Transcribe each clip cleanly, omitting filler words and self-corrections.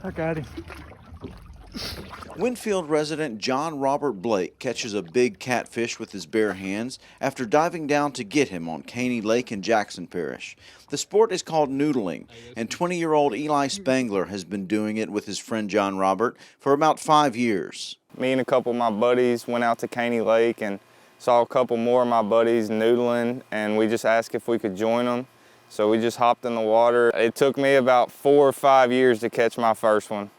I got him. Winfield resident John Robert Blake catches a big catfish with his bare hands after diving down to get him on Caney Lake in Jackson Parish. The sport is called noodling, and 20-year-old Eli Spangler has been doing it with his friend John Robert for about 5 years. Me and a couple of my buddies went out to Caney Lake and saw a couple more of my buddies noodling, and we just asked if we could join them. So we just hopped in the water. It took me about 4 or 5 years to catch my first one.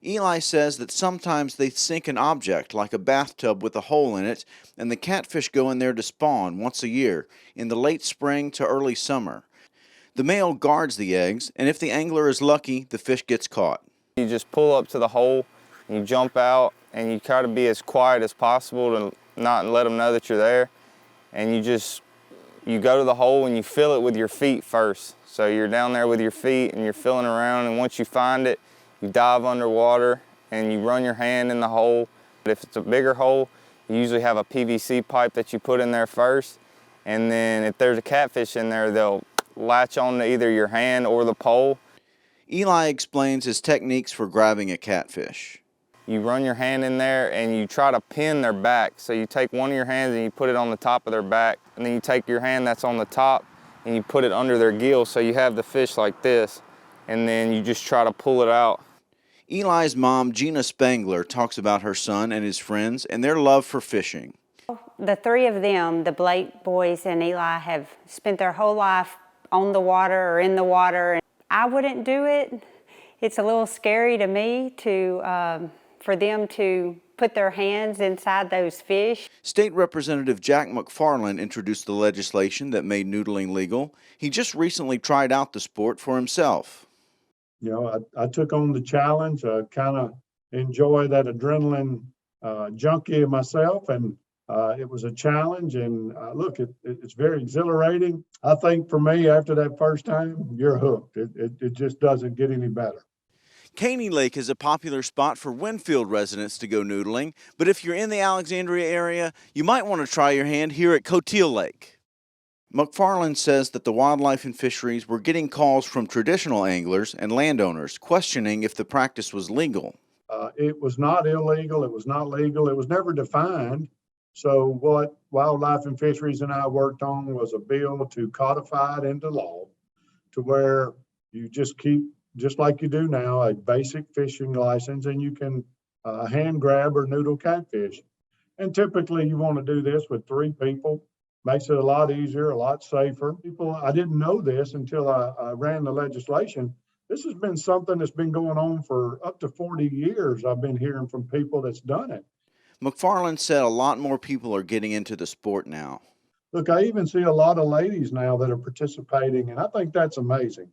Eli says that sometimes they sink an object like a bathtub with a hole in it, and the catfish go in there to spawn once a year, in the late spring to early summer. The male guards the eggs, and if the angler is lucky, the fish gets caught. You just pull up to the hole, and you jump out, and you try to be as quiet as possible to not let them know that you're there. And you go to the hole and you fill it with your feet first. So you're down there with your feet and you're filling around, and once you find it, you dive underwater and you run your hand in the hole. But if it's a bigger hole, you usually have a PVC pipe that you put in there first. And then if there's a catfish in there, they'll latch on to either your hand or the pole. Eli explains his techniques for grabbing a catfish. You run your hand in there and you try to pin their back. So you take one of your hands and you put it on the top of their back, and then you take your hand that's on the top and you put it under their gill, so you have the fish like this, and then you just try to pull it out. Eli's mom, Gina Spangler, talks about her son and his friends and their love for fishing. The three of them, the Blake boys and Eli, have spent their whole life on the water or in the water. I wouldn't do it. It's a little scary to me for them to put their hands inside those fish. State Representative Jack McFarland introduced the legislation that made noodling legal. He just recently tried out the sport for himself. You know, I took on the challenge. I kind of enjoy that adrenaline junkie myself, and it was a challenge. And look, it's very exhilarating. I think for me, after that first time, you're hooked. It just doesn't get any better. Caney Lake is a popular spot for Winfield residents to go noodling, but if you're in the Alexandria area, you might want to try your hand here at Coteal Lake. McFarland says that the Wildlife and Fisheries were getting calls from traditional anglers and landowners questioning if the practice was legal. It was not illegal. It was not legal. It was never defined. So what Wildlife and Fisheries and I worked on was a bill to codify it into law to where you just keep, just like you do now, a basic fishing license, and you can hand grab or noodle catfish. And typically you want to do this with 3 people. Makes it a lot easier, a lot safer. I didn't know this until I ran the legislation. This has been something that's been going on for up to 40 years. I've been hearing from people that's done it. McFarland said a lot more people are getting into the sport now. Look, I even see a lot of ladies now that are participating, and I think that's amazing.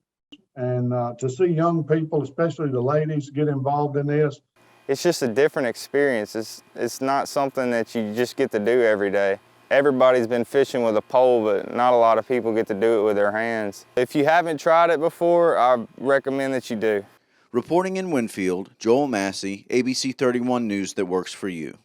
And to see young people, especially the ladies, get involved in this. It's just a different experience. It's not something that you just get to do every day. Everybody's been fishing with a pole, but not a lot of people get to do it with their hands. If you haven't tried it before, I recommend that you do. Reporting in Winfield, Joel Massey, ABC 31 News that works for you.